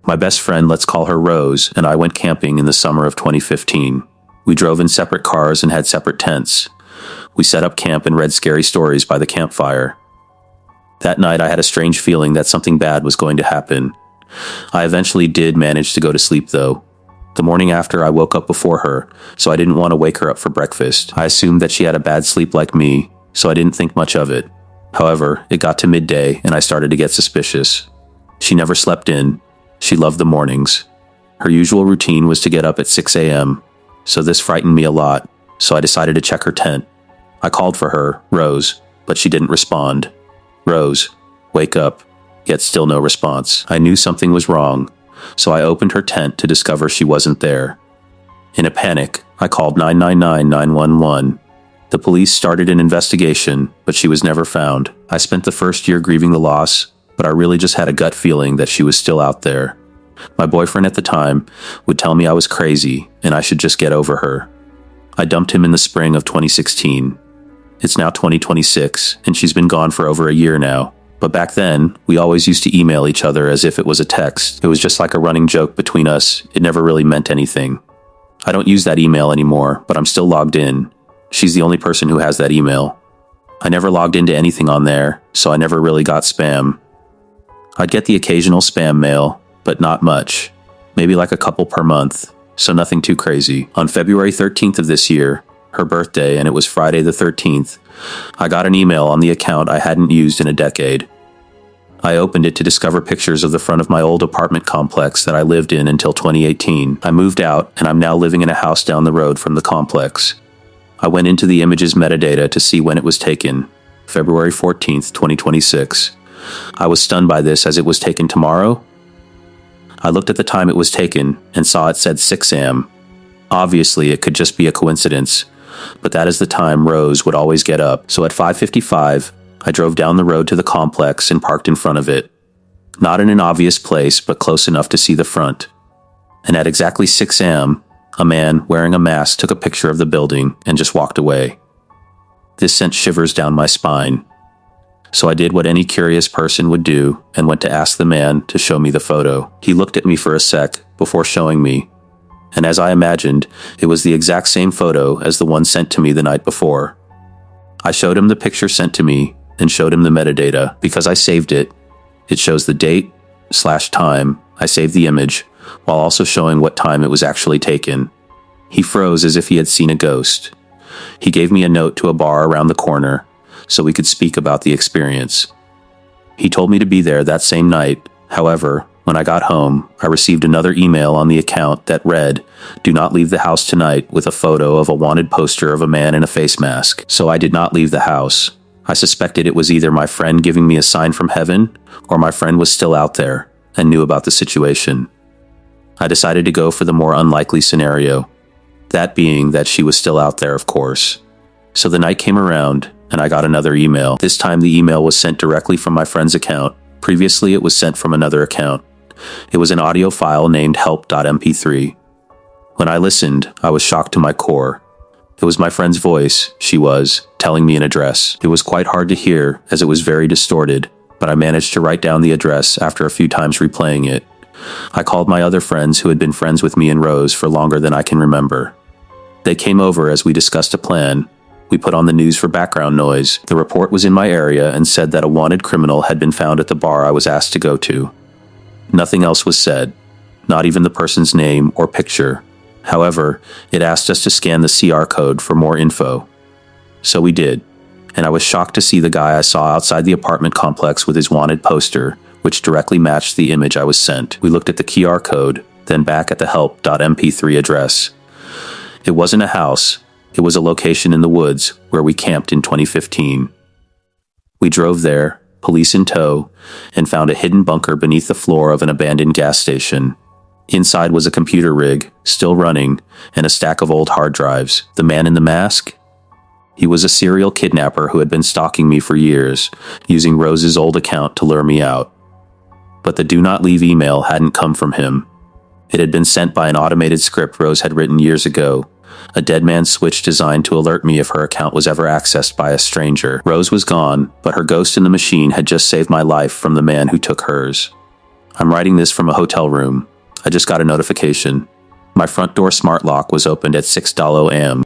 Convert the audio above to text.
My best friend, let's call her Rose, and I went camping in the summer of 2015. We drove in separate cars and had separate tents. We set up camp and read scary stories by the campfire. That night I had a strange feeling that something bad was going to happen. I eventually did manage to go to sleep though. The morning after, I woke up before her, so I didn't want to wake her up for breakfast. I assumed that she had a bad sleep like me, so I didn't think much of it. However, it got to midday and I started to get suspicious. She never slept in. She loved the mornings. Her usual routine was to get up at 6 a.m., so this frightened me a lot, so I decided to check her tent. I called for her, Rose, but she didn't respond. Rose, wake up. Yet still no response. I knew something was wrong, so I opened her tent to discover she wasn't there. In a panic, I called 999-911. The police started an investigation, but she was never found. I spent the first year grieving the loss, but I really just had a gut feeling that she was still out there. My boyfriend at the time would tell me I was crazy and I should just get over her. I dumped him in the spring of 2016. It's now 2026, and she's been gone for over a year now. But back then, we always used to email each other as if it was a text. It was just like a running joke between us. It never really meant anything. I don't use that email anymore, but I'm still logged in. She's the only person who has that email. I never logged into anything on there, so I never really got spam. I'd get the occasional spam mail, but not much. Maybe like a couple per month, so nothing too crazy. On February 13th of this year, her birthday, and it was Friday the 13th, I got an email on the account I hadn't used in a decade. I opened it to discover pictures of the front of my old apartment complex that I lived in until 2018. I moved out, and I'm now living in a house down the road from the complex. I went into the image's metadata to see when it was taken, February 14th, 2026. I was stunned by this as it was taken tomorrow. I looked at the time it was taken and saw it said 6 a.m. Obviously, it could just be a coincidence, but that is the time Rose would always get up. So at 5:55, I drove down the road to the complex and parked in front of it. Not in an obvious place, but close enough to see the front. And at exactly 6 a.m., a man wearing a mask took a picture of the building and just walked away. This sent shivers down my spine. So I did what any curious person would do and went to ask the man to show me the photo. He looked at me for a sec before showing me, and as I imagined, it was the exact same photo as the one sent to me the night before. I showed him the picture sent to me and showed him the metadata. Because I saved it, it shows the date/time I saved the image, while also showing what time it was actually taken. He froze as if he had seen a ghost. He gave me a note to a bar around the corner, so we could speak about the experience. He told me to be there that same night. However, when I got home, I received another email on the account that read, "Do not leave the house tonight," with a photo of a wanted poster of a man in a face mask. So I did not leave the house. I suspected it was either my friend giving me a sign from heaven, or my friend was still out there and knew about the situation. I decided to go for the more unlikely scenario, that being that she was still out there, of course. So the night came around, and I got another email. This time the email was sent directly from my friend's account. Previously, it was sent from another account. It was an audio file named help.mp3. When I listened, I was shocked to my core. It was my friend's voice, she was, telling me an address. It was quite hard to hear, as it was very distorted, but I managed to write down the address after a few times replaying it. I called my other friends who had been friends with me and Rose for longer than I can remember. They came over as we discussed a plan. We put on the news for background noise. The report was in my area and said that a wanted criminal had been found at the bar I was asked to go to. Nothing else was said, not even the person's name or picture. However, it asked us to scan the CR code for more info. So we did, and I was shocked to see the guy I saw outside the apartment complex with his wanted poster, which directly matched the image I was sent. We looked at the QR code, then back at the help.mp3 address. It wasn't a house. It was a location in the woods where we camped in 2015. We drove there, police in tow, and found a hidden bunker beneath the floor of an abandoned gas station. Inside was a computer rig, still running, and a stack of old hard drives. The man in the mask? He was a serial kidnapper who had been stalking me for years, using Rose's old account to lure me out. But the do not leave email hadn't come from him. It had been sent by an automated script Rose had written years ago, a dead man's switch designed to alert me if her account was ever accessed by a stranger. Rose was gone, but her ghost in the machine had just saved my life from the man who took hers. I'm writing this from a hotel room. I just got a notification. My front door smart lock was opened at 6:00 a.m.